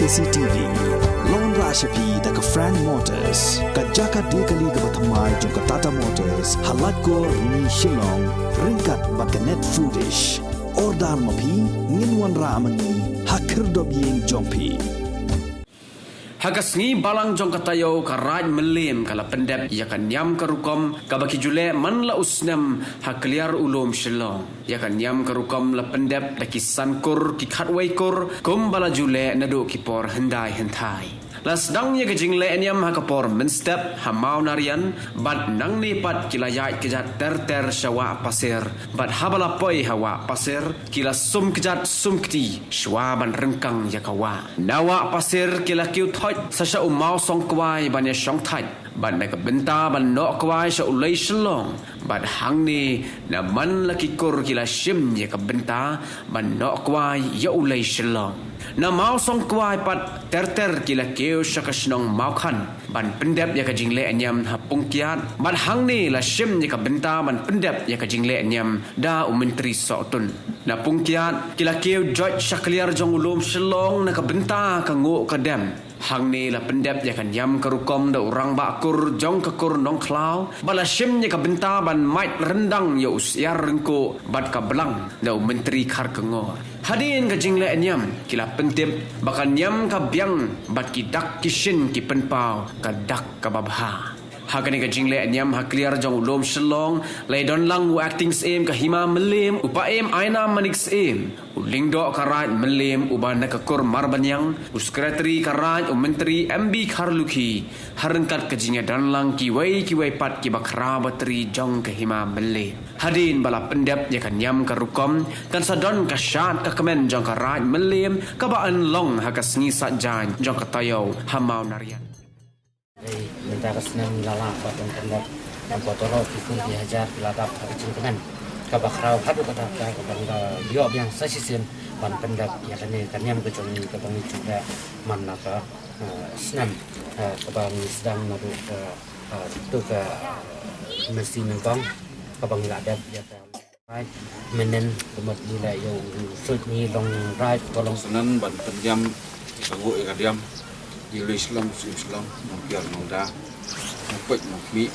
KCTV Lon Rashapi daga Frank Motors kajaka dekali ga bathamai jong Tata Motors halat ko ni Shillong ringkat bakanet foodish ordal mapi nginwan ramani hakir dobyeng jongpi Hagas ni balang jong katayo karaj melim kala pendep ya kan nyam karukom kabaki jule man la usnam hakliar ulum Shillong ya kan nyam karukom la pendep laki sankur ki khatwai kur kum bala jule nadu kipor hendai hentai las dang ye gajing le enyam hakapor menstep hamau narian bad nang ni pat kilayai kejat ter syawa pasir bad habala poi hawa pasir kila sum kejat sum kti shwa ban rengkang ya kawa nawa pasir kila kiu thoi sasha umau song kwai ban ya shong thai ban mai ka benta ban no kwai sha ulai Shillong ban hang ni na man laki kur kila shim ya ka benta ban no kwai ya ulai Shillong na mau song kwai pat ter kila keu shakashnong mau khan ban pendep ya ka jingle anyam ha pungkiat ban hang ni la shim ya ka benta ban pendep ya ka jingle anyam da menteri sotun na pungkiat kila keu George shakliar jong ulum Shillong na ka benta ka ngo ka dem hang ni la pendep ya kan yam karukom da orang bakur jong kakur nong klau bala shim ya ka benta ban mait rendang ya usiar rengko bat ka belang da menteri khar kengo hadin ka jingle anyam kila pentip bakan yam ka biang bat ki dak kishin ki penpau ka dak ka babha Hakani ka jingle anyam ha clear jong ulum Shillong lai don lang u acting aim ka hima melim upa aim aina manix aim uling do karaj melim uban ka kur marbanyang secretary karaj menteri MB Kharluki harengkat ka jinge don lang ki wai pat ki bakra bateri jong ka hima melim hadin bala pendep ya kan yam ka rukom kan sadon ka shat ka kemen jong karaj melim ka ba an long ha ka sngi sajan jong ka tayo hamau narian minta kesenam lala batang pendek dan botoro kikun dihajar dilatap kecil kemen kabakrau hadu kata kabangga biok yang sasisin ban pendek ya kan yang kejongi kabang juga mana ka senam kabang sedang nadu tu ke mesti nengkong kabang ladap ya right menen kemat nilai yang sud ni long right tolong senan ban penjam sagu ikadiam Islam mungkin muda mungkin mungkin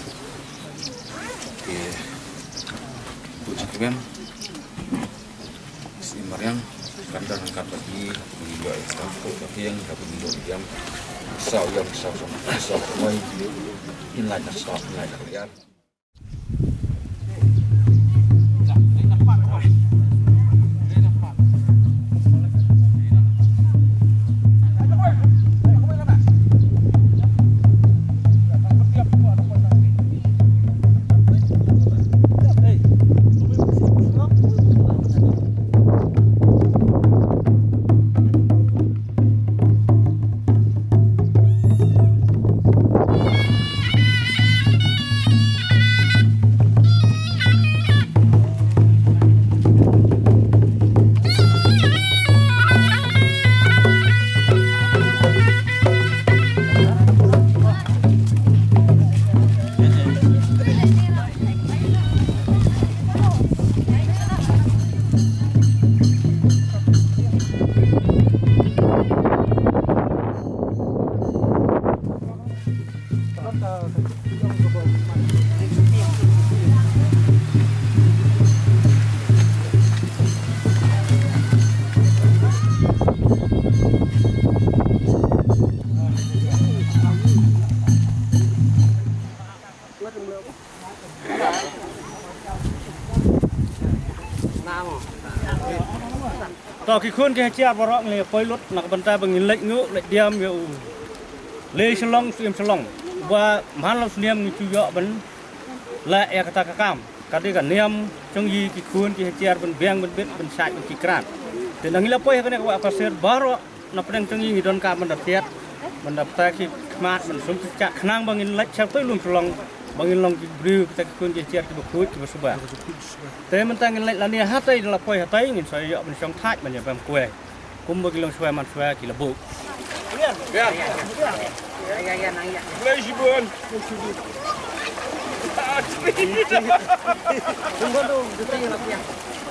pujian si Mariam kandang angkat lagi menjual Islam tapi yang dapat menjual diam saw semua inline saw inline kalian tao khi khôn cái chia vào rộng này quay lót nặc bàn tay bằng nghìn lệnh ngữ lệnh điềm nhiều lê Shillong xuyên Shillong và mán lâu niệm như chú dọ bấn lại kata kakam kata kan niệm trong gì cái khôn cái chia bên biang bên biết bên sai bên kikran thì năng lực quay cái này apa ser baru nạp đang trong gì don kam mình tiệt mình tay khi mát mình sống chặt khả năng bằng nghìn lệnh sao tới luôn Shillong bangin long beriu kita kun je ciar kita kuit kita subah. Tapi mentang ngin lani hatai dalam poi hatai ngin saya ben song thai ban ya bam kue. Kum bagi long suai man suai kila bu. Ya. Ya nang ya. Lagi buan. Tunggu dong, kita yang lagi.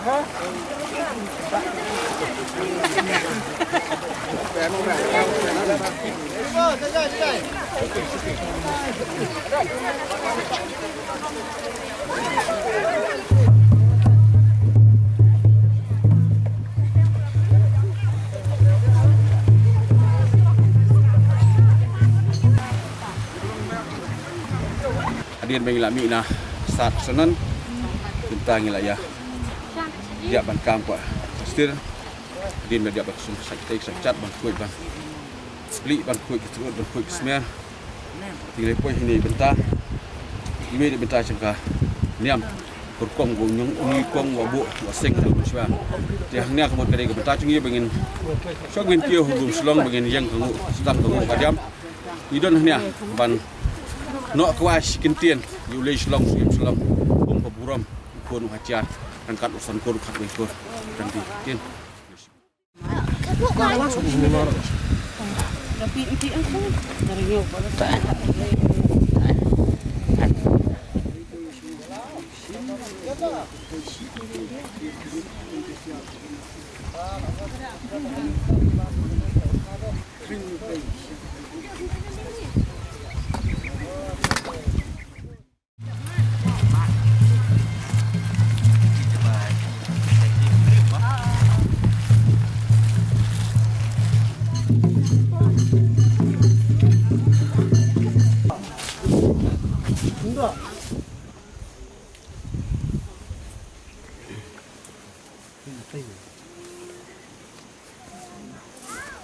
Ha? Hadirin mengilami na saat senan tentang wilayah dia ban kam kwa stir din dia ban sun sakte sakcat ban kuit ban split ban kuit turut ban kuit smer tinggal poi ini bentar ini di bentar cengka niam kurkom go nyung uni kom go bu waseng tu swa dia hanya kemot kali ke bentar cungi bengin so ngin kio hubung selong bengin yang kangu sedang kangu padam idon hanya ban no kwash kintian yulei selong selong bum paburam kon hajar dan kat usan kur kat wei kur dan tin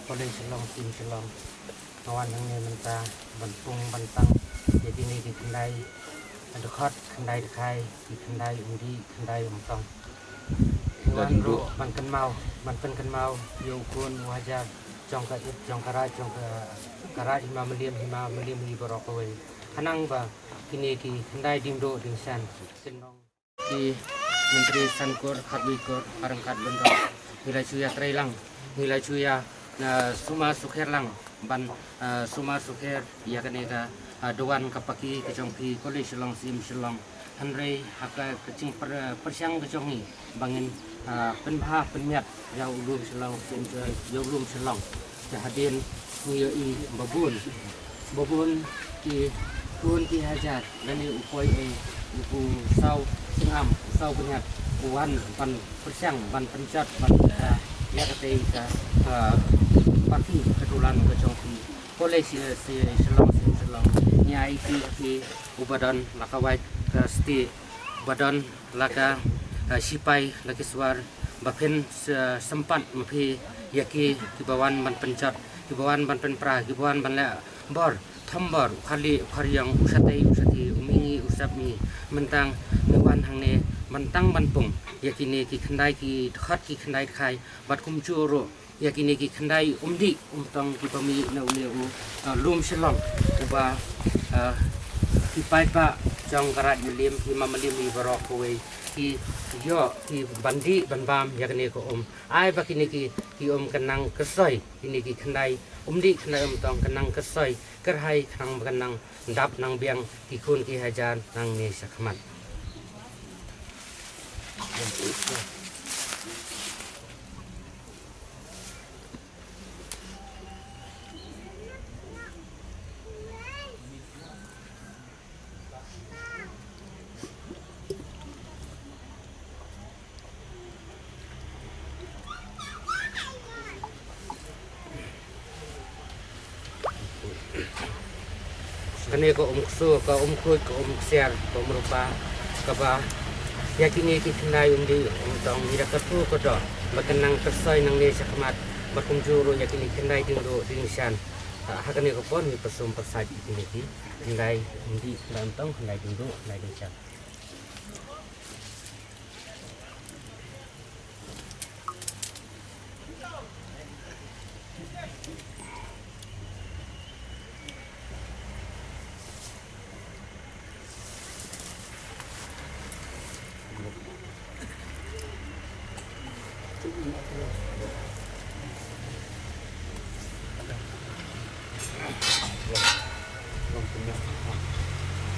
Kolej selong tim selong kawan yang ni mentah bantung bantang jadi ni di kendai ada khot kendai dekai di kendai undi kendai umpang kawan ro banten mau yo kun wajar jong ka it jong karat hima meliam hi borokowe hanang ba kini ki kendai dimdo dingsan senong di menteri sankor khatwikor arangkat bendok nilai cuya trailang nilai cuya suma sukher lang ban suma sukher ya kaneka doan kapaki kecongki kolej selong sim selong hanrei haka kecing persiang kecongi bangin penbah penmiat yang ulum selong sim yang ulum selong jahadin nguyoi babun ki kun ki hajat lani upoi upu sau singam sau penmiat uan ban persiang ban pencat ban ya ketika pagi kedulan kecongki kolej selong nyai ki ubadan lakawai sti badan laka sipai laki suar bapen sempat mapi yaki kibawan ban pencat kibawan ban penpra kibawan ban la bor thambar khali yang usati umingi usapmi mentang mewan hangne mentang banpung yakini ki khandai ki khat ki khandai khai bat kumchuro yakini ki khandai umdi umtang ki pami na uleu lum selong uba ki paipa jong karat milim ki mamalim ni barok kowe ki yo ki bandi banbam yakini ko ai bakini ki kenang kesoi ini ki khandai umdi khandai umtang kenang kesoi kerhai kenang dap nang biang ki kun ki hajan nang ni sakmat kene ko umksu ko umkut ko umksiar ko merupa kaba yakini ki khnai undi umtong mira katu ko do makenang kesoi nang ne sakmat makumjuru yakini khnai dingdo dingsan hakane ko pon mi persum persaj ini ki khnai undi lantong khnai dingdo khnai dingsan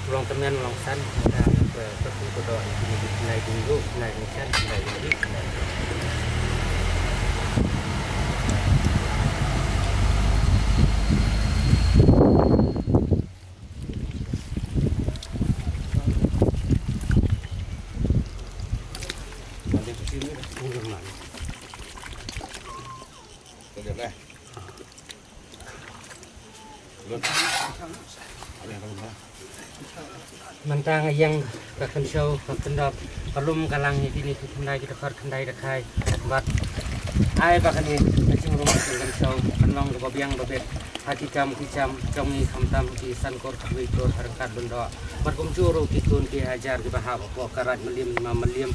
ulang temen ulang san kita berkumpul kodo ini naik dulu naik nisan naik lagi lihat lah. Mentang yang akan show kendap pelum kalang ini kendai kita kar kendai dekai bat ai bahkan ini cing rumah dengan show kenong ke babiang babet hati kicam jong ni kamtam ki sankor kwi kor harkat bendo berkum juru kitun ki hajar di bahab ko karat melim 5 melim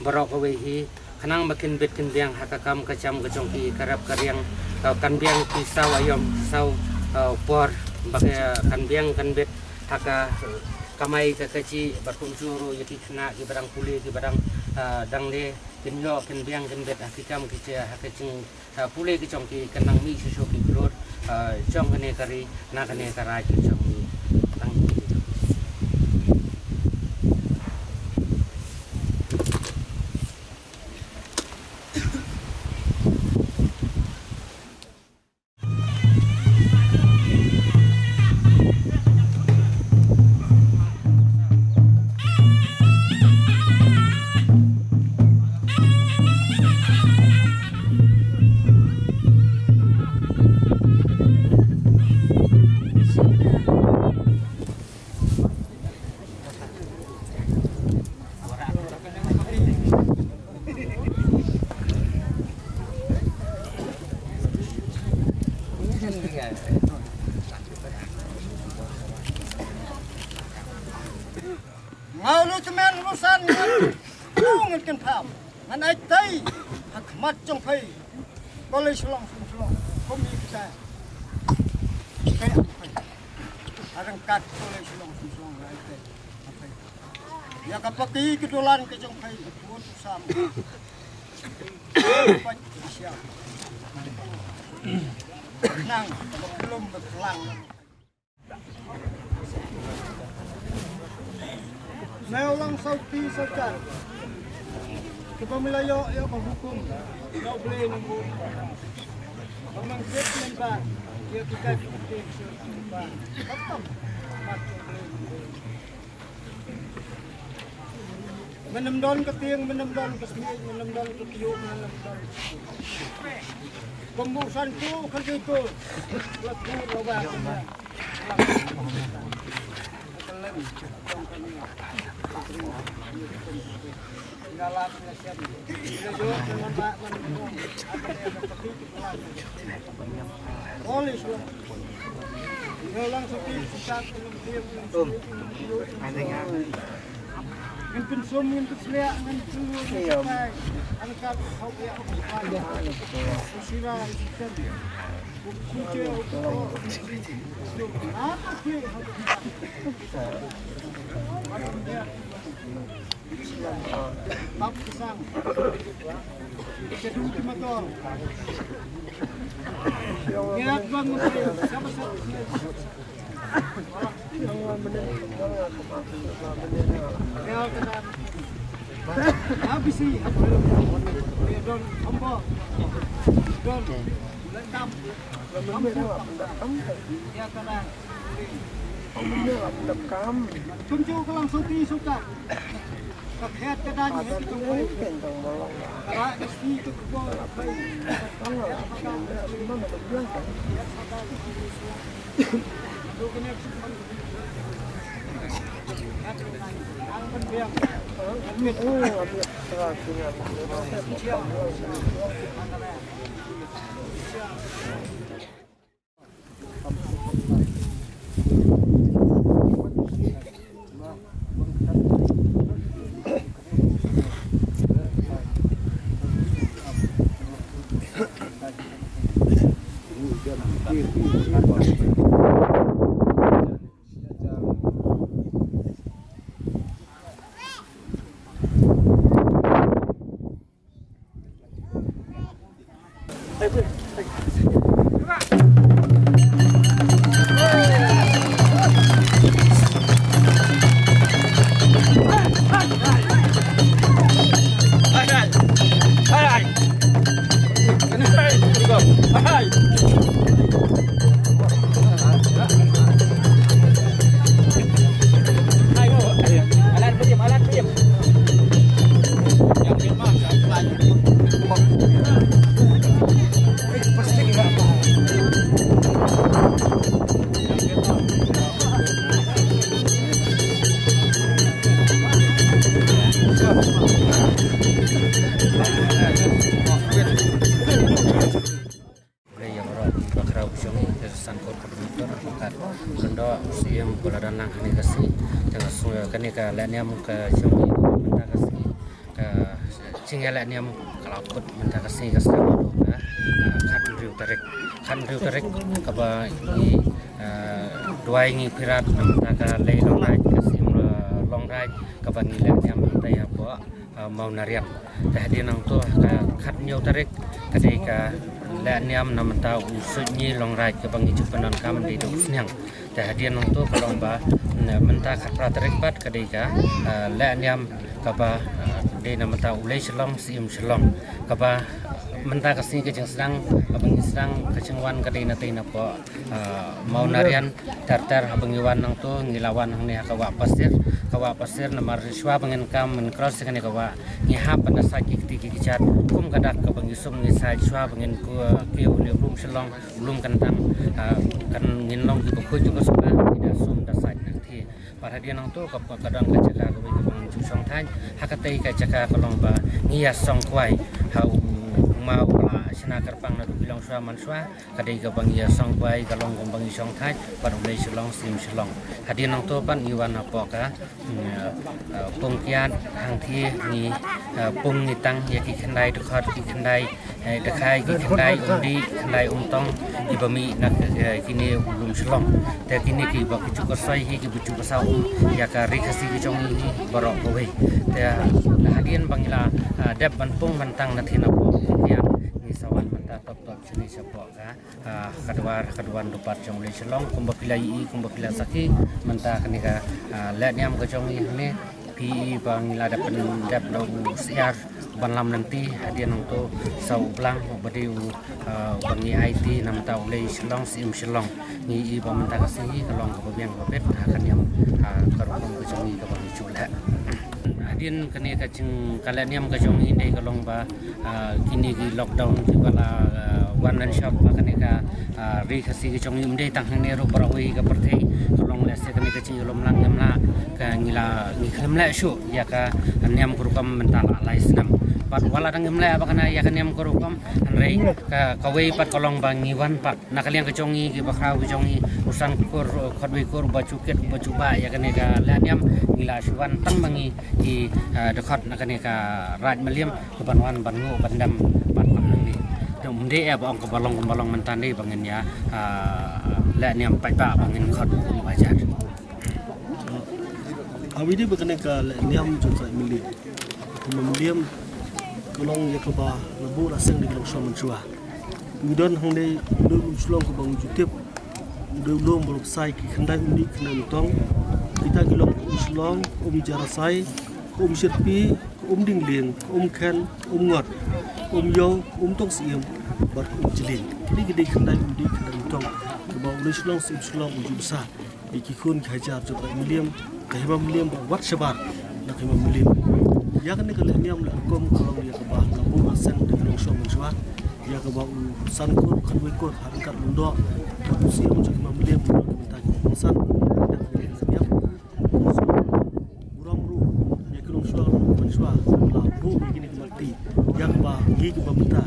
barok wehi kanang makin bet kendiang hakakam kacam kecong ki karap karyang kan biang ki saw ayom saw por bagai kan biang kan bet haka kamai kakaci berkum juru yati kena ki barang puli ki barang dangle kinlo kin biang kin bet akikam kicia hakacing puli ki chong ki kanang mi susu ki klor chong kene kari na kene karai ki chong mi tang ngau lu cemen lusan ngau ngkan pham an ai tai hak mat trong phai boleh selong komi bisa kayak arang kat boleh selong ai tai ya kapaki kedolan ke trong phai buat sam pak siap nang belum berkelang Nah, orang Saudi saja. Kita melayu ya hukum. Tak boleh nunggu. Orang set member dia kita penting member. Tetap menemdon ke tiang, menemdon ke sini, menemdon ke tiup, menemdon. Pembusan tu kerja itu. Laku lawak. Dalam siap. Boleh sudah. Dalam sepi sesat belum dia. Yang pensum yang keselia yang semua sampai angkat kau ya usira sistem. Kucing apa sih? Bab pisang. Kedua di motor. Lihat bang, siapa habis sih, don ambo, don lengkap, ya tenang. Tunjuk ke langsung di suka. Kakek kedanya itu karak isi itu kebol. baladan lang kani kasi jangan kani ka laniam ka jongi minta kasi ka cingela niam kalau put minta kasi ka sedang ka kan riu tarik ka ba ni dua ingi pirat minta ka lei long raj kasi long raj ka ba ni laniam minta ya bo mau nariam dah dia nang tu ka khat nyau tarik kadai ka laniam na minta usudnyi long raj ka bang ijupanan kam di duk snyang dah dia nang tu kalau ba minta khat pra tarik bat kadai ka laniam ka ba di na minta ulai shalong sim shalong ka ba minta kasih ke sedang abang sedang kecengwan kadai na tai na po mau narian tar abang iwan nang tu ngilawan hang ni kawa pasir na mariswa bangen kam men cross kan kawa ngihap na sa kikti kicat kum kadak ka bang isum ni sa swa bangen ku ke uni rum shalong ulum kantang kan nginlong ki ko juga suka tidak sum da sa nanti para dia nang tu ka kadang ka jaka ka bang ju song than hakatai ka jaka ka long ba ngia song kwai hau mau la sina karpang na bilang swa man swa kadai ka bang ya song kwai ka long bang song thai par ulai shalong sim shalong hadin nang to pan iwan apa ka pung kiat hang thi ni pung ni tang ya ki khandai de khat ki khandai de khai ki khandai undi khandai tong di bami nak kini ulum shalong te kini ki ba ki chu sai hi ki bu chu sa ya ka ri khasi ki chong ni barok ko we te hadin bangila dep ban pung ban tang na thina po ya ni sawan menta top sini siapa ka kedua dupat jong le shalong kumba pila saki menta kanika let niam ka jong ni pi bang la dapat dap do siar banlam nanti hadiah nang to sau blang badi bangi IT nam ta le shalong sim shalong ni ba menta kasi kalong ka biang ka bet akan yang karukom ka jong ka bang chula din kani ka ching kalaniam ka jong inde kalong ba kini ki lockdown ki bala one and shop ba kani ka ri khasi ki jong imde tang ne ro parawi ka perthei kalong le se kani ka ching lom lang namla ka ngila ni khlemla shu ya ka niam kurukam mentala laisnam pat wala dang imla ba kana ya kaniam kurukam anrei ka kawei pat kalong ba ngiwan pat nakaliang ka jongi ki bakraw ki jongi usan kur khodwi kur ba chuket ba chuba ya kani ka laniam ngila shuan tang mangi ki dekat nak ni ka raj meliam ke banwan bangu bandam ban ni dum de ya bang ke balong mentan ni bangen ya la ni am pai ba bangen khot mu ajar awi dia berkena ka la ni am jun sai mili meliam kolong ya ke ba lebu raseng di kolong shom chua ngidon hang dei dum shlong ko bang jutip dum lom bolok sai ki khandai undi khandai tong kita kilong shlong jarasai sirpi, dingling, ken, ngot, yo, tong siam, bar jelin. Kini kandai undi kandai tong. Kebau ulai shlong sim shlong besar. Ikikun kajar coba miliam, kahima miliam wat sebar, nak kahima miliam. Ya kan kalau niam lah kom kalau ya kebah kabu asen dengan shom mensuah. Ya kebau sankur kanwikor harkat lundok. Siam coba miliam minta san. Yang ba gigi ba mata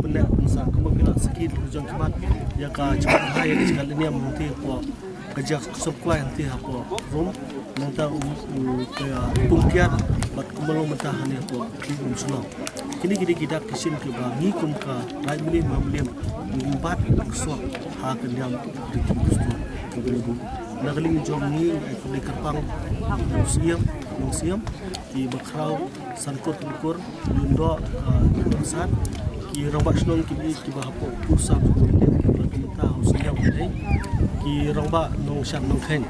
benda masa kemungkinan sakit jong cepat ya ka cepat hai sekali ni amti po kejak subkwai nanti apa room nanti kayak pungkiat bat kumalong mata hani po sunam kini kita kisin ke bangi kum ka rai mili mamliam empat sok ha kendam di gustu kebelugu nagaling jom ni di kerpang siam ki bakrau sankur lundo sat ki rombak snong ki bahapo pusat ki ta siam ki rombak nong shan nong khen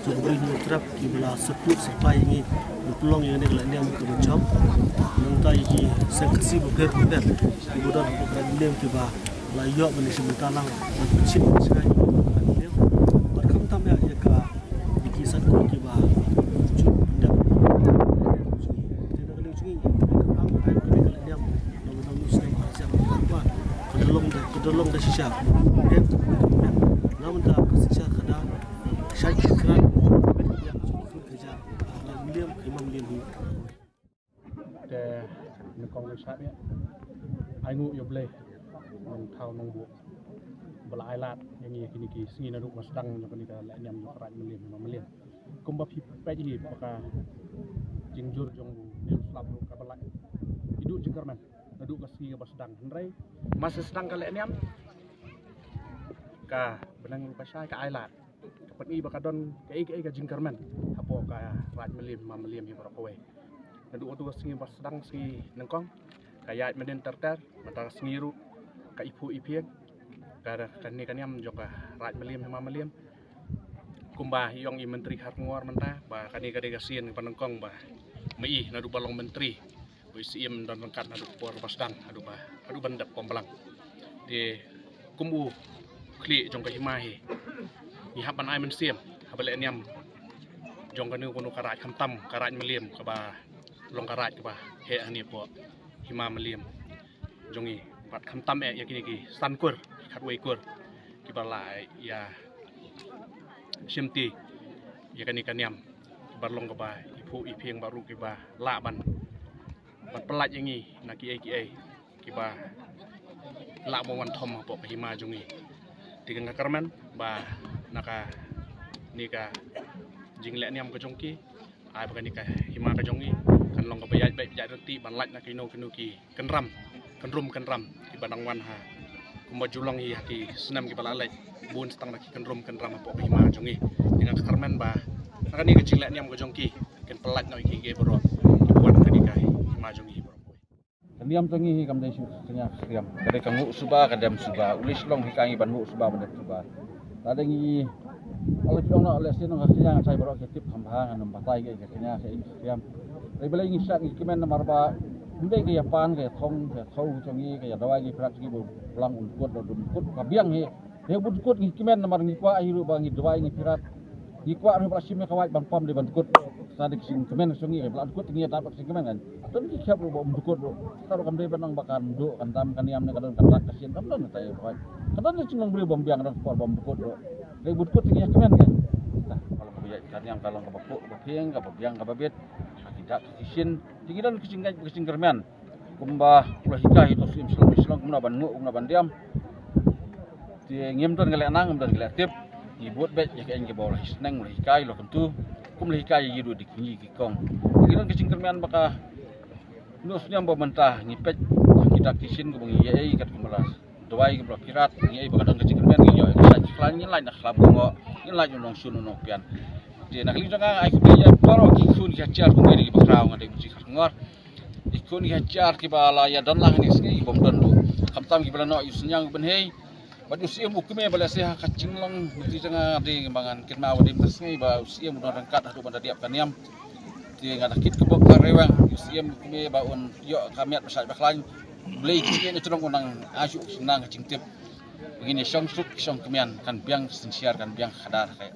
so beri trap ki bela seput supply ni pelong yang ni kelak ni am ke macam nong tai ki seksi ber ki bodan program ni ki ba layok bani sebutalang cip sekali berkam tam ya ka ki sankur ki ba kedolong dah sisa dan namun tak sisa kada syait keran yang cukup kerja miliam 5 miliamแต่ในกองวิชาเนี่ยไอ้งูยบเลยมันเท่าน้องบวก bala ailat yang ini kini sini naduk masdang yang kini kala nyam jo keraj melim kumba pi peji paka jingjur jong nim slap ka bala hidup jengkerman naduk ka sini masdang hendrai masa sedang kala nyam ka benang pasai ka ailat kapan i bakadon ka jengkerman apo ka raj melim hi barakowe naduk tu sini masdang si nengkong kaya meden terter mata sengiru ka ipu ipieng kada kani kaniam joka raj melim hema melim kumba yong i menteri harngor menta ba kani kade gasien panengkong ba mei nadu balong menteri bu sim dan lengkat nadu por pasdang adu bandap pombelang di kumbu kli jong ka himahi ni hapan ai mensiem habale niam jong kanu kono karaj kamtam karaj melim ka ba long karaj ka ba he ani po hima melim jongi pat kamtam yakini ki sankur katwei kur kibalai ya simti ya kani kaniam barlong ba ipu ipieng baru kiba laban pat pelat yangi naki ai kiba la mo wan thom po hima jongi tigang karman ba naka nika jingle niam ka jongki ai ba nika hima ka jongi kan long ka bayaj bai jai roti ban laj naki no ki kenram ki banang wan ha kumba julong hi ki senam ki balalai bun stang naki kenrum apa hima jongi dengan karmen ba nakani ke cilek niam ko jongki ken pelat no ki ge bro ki buat kani kai hima jongi bro Kaniam tangi kam dai senya siam kade kangu suba kadam suba ulis long hi kangi ban hu suba ban suba tadengi oleh dong oleh sino ngasinya sai bro ketip hambang nam batai ge kenya sai siam dai belai ngi sak ki men nomor ba Mungkin ke Japan, ke Thong, ke Thau, canggih, ke Dawai, ke Perak, ke Pulang, Unkut, Unkut, Kabiang, ke Unkut, ke Kimen, nomor ngikwa, ahiru, bang, Dawai, ke Perak, ngikwa, ke Pelasim, ke Kawai, bang Pom, di Unkut, sadik sing Kimen, canggih, ke Unkut, tinggi dapat sing Kimen kan, atau ni siap lu Unkut, taruh kamde benang bakar duk, kantam, kaniam, ne kadang kantak kasian, kamdan ne tayo, kadang ni cungang beri bom biang, kadang sport bom Unkut, ke Unkut, tinggi Kimen kan, kalau kebiak kaniam, kalau kebapuk, kebiang, kebiang, kebabit, tidak kisian tinggiran kising kermen kumba ulah hika itu islam kumna bangu kumna bandiam ti ngem ton gale anang dan gale tip ibut bet ya kaen ke bawah seneng ulah hika lo tentu kum lah hika yidu dikingi kikong tinggiran kising kermen baka nusnya mentah ngipet kita kisin ku bengi yai kat kumalas dawai ke pirat ngi bakadang kising kermen ngi yo iklan lain nak lam ko ngi lain nong sunu nong pian di nak lingkang ai kudia paro ikun hajar ku ngeri bakrau ngade buci ngor ikun hajar ki bala ya dan lang ni ski bom dan lu kamtam ki bala no yusunyang ben hei bad usia mu kume bala seha kacing long buci janga de ngembangan kin ma wadi tasngi ba usia mu rangkat adu banda diap kaniam di ngadakit ke bok rewang usia mu kume ba on yo kamiat pasal baklain blei ki ni turang unang asu senang kacing tip begini song suk song kemian kan biang siar kan biang khadar kayak